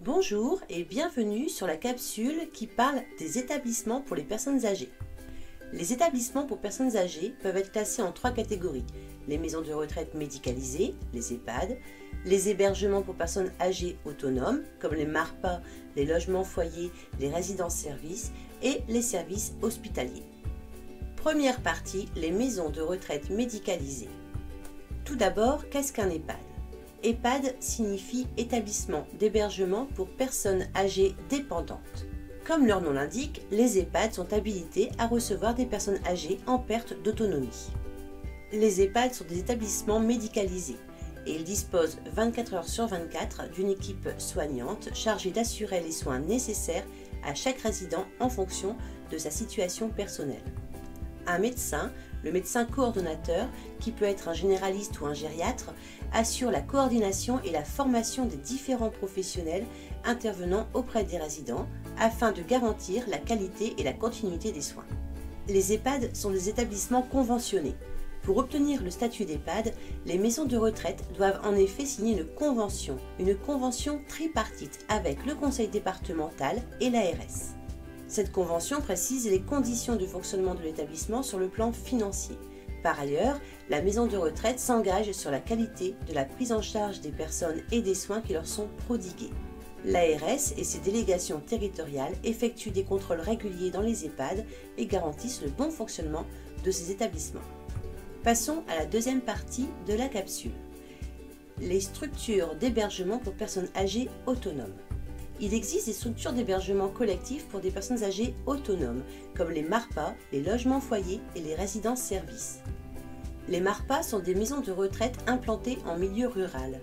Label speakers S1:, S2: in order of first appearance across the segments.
S1: Bonjour et bienvenue sur la capsule qui parle des établissements pour les personnes âgées. Les établissements pour personnes âgées peuvent être classés en 3 catégories. Les maisons de retraite médicalisées, les EHPAD, les hébergements pour personnes âgées autonomes, comme les MARPA, les logements foyers, les résidences-services et les services hospitaliers. Première partie, les maisons de retraite médicalisées. Tout d'abord, qu'est-ce qu'un EHPAD ? EHPAD signifie établissement d'hébergement pour personnes âgées dépendantes. Comme leur nom l'indique, les EHPAD sont habilités à recevoir des personnes âgées en perte d'autonomie. Les EHPAD sont des établissements médicalisés et ils disposent 24 heures sur 24 d'une équipe soignante chargée d'assurer les soins nécessaires à chaque résident en fonction de sa situation personnelle. Un médecin, le médecin coordonnateur, qui peut être un généraliste ou un gériatre, assure la coordination et la formation des différents professionnels intervenant auprès des résidents afin de garantir la qualité et la continuité des soins. Les EHPAD sont des établissements conventionnés. Pour obtenir le statut d'EHPAD, les maisons de retraite doivent en effet signer une convention tripartite avec le conseil départemental et l'ARS. Cette convention précise les conditions de fonctionnement de l'établissement sur le plan financier. Par ailleurs, la maison de retraite s'engage sur la qualité de la prise en charge des personnes et des soins qui leur sont prodigués. L'ARS et ses délégations territoriales effectuent des contrôles réguliers dans les EHPAD et garantissent le bon fonctionnement de ces établissements. Passons à la deuxième partie de la capsule. Les structures d'hébergement pour personnes âgées autonomes. Il existe des structures d'hébergement collectif pour des personnes âgées autonomes, comme les MARPA, les logements foyers et les résidences-services. Les MARPA sont des maisons de retraite implantées en milieu rural.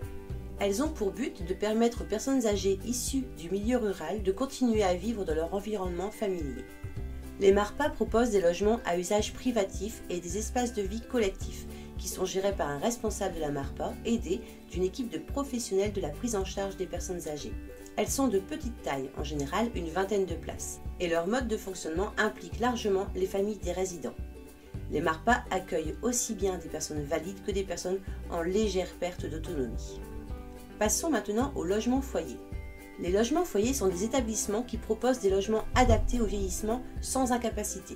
S1: Elles ont pour but de permettre aux personnes âgées issues du milieu rural de continuer à vivre dans leur environnement familier. Les MARPA proposent des logements à usage privatif et des espaces de vie collectifs qui sont gérés par un responsable de la MARPA aidé d'une équipe de professionnels de la prise en charge des personnes âgées. Elles sont de petite taille, en général une vingtaine de places, et leur mode de fonctionnement implique largement les familles des résidents. Les MARPA accueillent aussi bien des personnes valides que des personnes en légère perte d'autonomie. Passons maintenant aux logements foyers. Les logements foyers sont des établissements qui proposent des logements adaptés au vieillissement sans incapacité.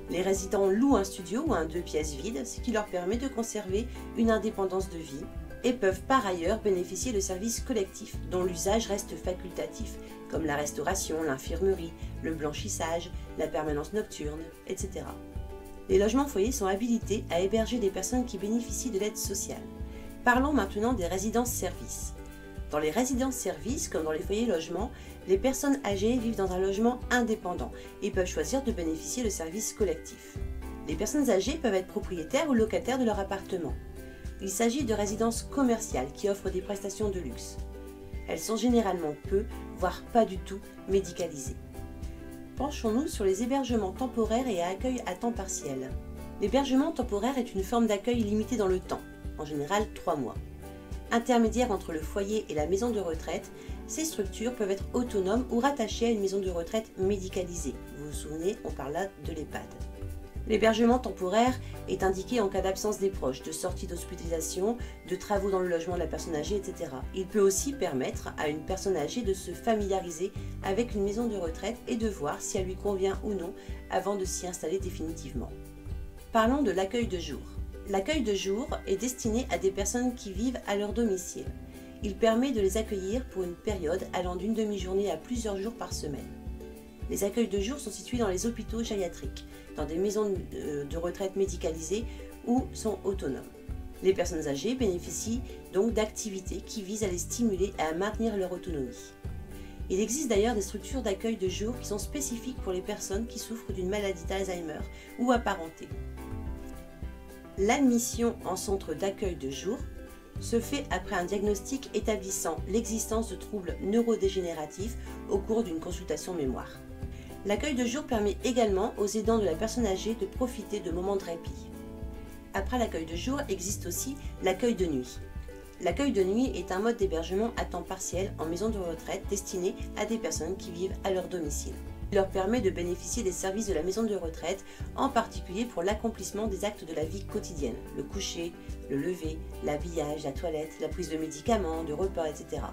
S1: Les résidents louent un studio ou un 2 pièces vide, ce qui leur permet de conserver une indépendance de vie, et peuvent par ailleurs bénéficier de services collectifs dont l'usage reste facultatif, comme la restauration, l'infirmerie, le blanchissage, la permanence nocturne, etc. Les logements foyers sont habilités à héberger des personnes qui bénéficient de l'aide sociale. Parlons maintenant des résidences-services. Dans les résidences-services, comme dans les foyers logements, les personnes âgées vivent dans un logement indépendant et peuvent choisir de bénéficier de services collectifs. Les personnes âgées peuvent être propriétaires ou locataires de leur appartement. Il s'agit de résidences commerciales qui offrent des prestations de luxe. Elles sont généralement peu, voire pas du tout, médicalisées. Penchons-nous sur les hébergements temporaires et à accueil à temps partiel. L'hébergement temporaire est une forme d'accueil limitée dans le temps, en général 3 mois. Intermédiaire entre le foyer et la maison de retraite, ces structures peuvent être autonomes ou rattachées à une maison de retraite médicalisée. Vous vous souvenez, on parle là de l'EHPAD. L'hébergement temporaire est indiqué en cas d'absence des proches, de sortie d'hospitalisation, de travaux dans le logement de la personne âgée, etc. Il peut aussi permettre à une personne âgée de se familiariser avec une maison de retraite et de voir si elle lui convient ou non avant de s'y installer définitivement. Parlons de l'accueil de jour. L'accueil de jour est destiné à des personnes qui vivent à leur domicile. Il permet de les accueillir pour une période allant d'une demi-journée à plusieurs jours par semaine. Les accueils de jour sont situés dans les hôpitaux gériatriques, dans des maisons de retraite médicalisées ou sont autonomes. Les personnes âgées bénéficient donc d'activités qui visent à les stimuler et à maintenir leur autonomie. Il existe d'ailleurs des structures d'accueil de jour qui sont spécifiques pour les personnes qui souffrent d'une maladie d'Alzheimer ou apparentée. L'admission en centre d'accueil de jour se fait après un diagnostic établissant l'existence de troubles neurodégénératifs au cours d'une consultation mémoire. L'accueil de jour permet également aux aidants de la personne âgée de profiter de moments de répit. Après l'accueil de jour existe aussi l'accueil de nuit. L'accueil de nuit est un mode d'hébergement à temps partiel en maison de retraite destiné à des personnes qui vivent à leur domicile. Il leur permet de bénéficier des services de la maison de retraite, en particulier pour l'accomplissement des actes de la vie quotidienne, le coucher, le lever, l'habillage, la toilette, la prise de médicaments, de repas, etc.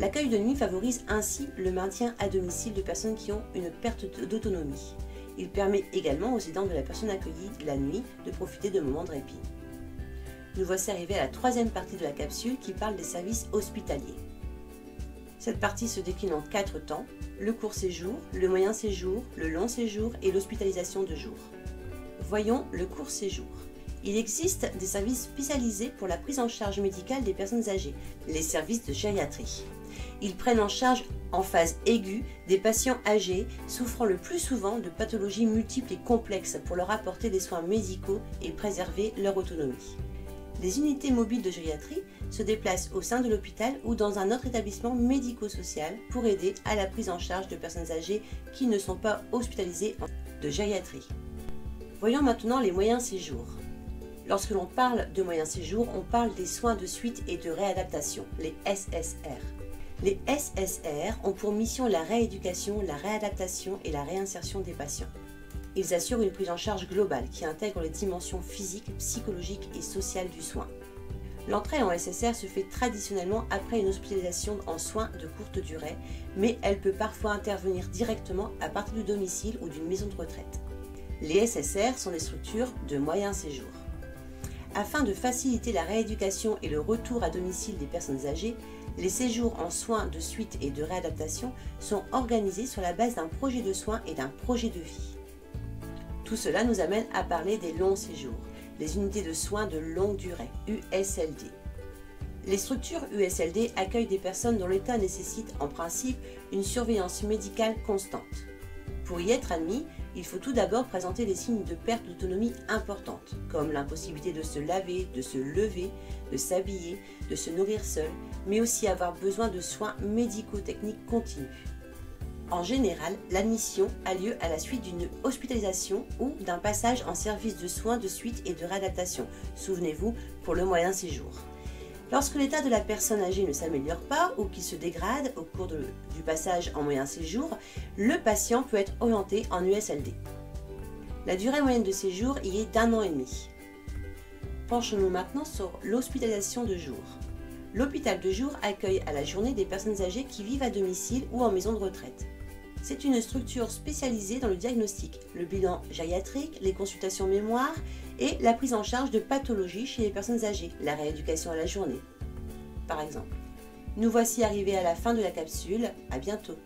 S1: L'accueil de nuit favorise ainsi le maintien à domicile de personnes qui ont une perte d'autonomie. Il permet également aux aidants de la personne accueillie la nuit de profiter de moments de répit. Nous voici arrivés à la troisième partie de la capsule qui parle des services hospitaliers. Cette partie se décline en 4 temps, le court séjour, le moyen séjour, le long séjour et l'hospitalisation de jour. Voyons le court séjour. Il existe des services spécialisés pour la prise en charge médicale des personnes âgées, les services de gériatrie. Ils prennent en charge en phase aiguë des patients âgés souffrant le plus souvent de pathologies multiples et complexes pour leur apporter des soins médicaux et préserver leur autonomie. Les unités mobiles de gériatrie se déplacent au sein de l'hôpital ou dans un autre établissement médico-social pour aider à la prise en charge de personnes âgées qui ne sont pas hospitalisées de gériatrie. Voyons maintenant les moyens séjours. Lorsque l'on parle de moyens séjours, on parle des soins de suite et de réadaptation, les SSR. Les SSR ont pour mission la rééducation, la réadaptation et la réinsertion des patients. Ils assurent une prise en charge globale qui intègre les dimensions physiques, psychologiques et sociales du soin. L'entrée en SSR se fait traditionnellement après une hospitalisation en soins de courte durée, mais elle peut parfois intervenir directement à partir du domicile ou d'une maison de retraite. Les SSR sont des structures de moyen séjour. Afin de faciliter la rééducation et le retour à domicile des personnes âgées, les séjours en soins de suite et de réadaptation sont organisés sur la base d'un projet de soins et d'un projet de vie. Tout cela nous amène à parler des longs séjours, les unités de soins de longue durée, USLD. Les structures USLD accueillent des personnes dont l'état nécessite en principe une surveillance médicale constante. Pour y être admis, il faut tout d'abord présenter des signes de perte d'autonomie importante, comme l'impossibilité de se laver, de se lever, de s'habiller, de se nourrir seul, mais aussi avoir besoin de soins médico-techniques continus. En général, l'admission a lieu à la suite d'une hospitalisation ou d'un passage en service de soins de suite et de réadaptation, souvenez-vous, pour le moyen séjour. Lorsque l'état de la personne âgée ne s'améliore pas ou qu'il se dégrade au cours du passage en moyen séjour, le patient peut être orienté en USLD. La durée moyenne de séjour y est d'1 an et demi. Penchons-nous maintenant sur l'hospitalisation de jour. L'hôpital de jour accueille à la journée des personnes âgées qui vivent à domicile ou en maison de retraite. C'est une structure spécialisée dans le diagnostic, le bilan gériatrique, les consultations mémoire et la prise en charge de pathologies chez les personnes âgées, la rééducation à la journée, par exemple. Nous voici arrivés à la fin de la capsule, à bientôt.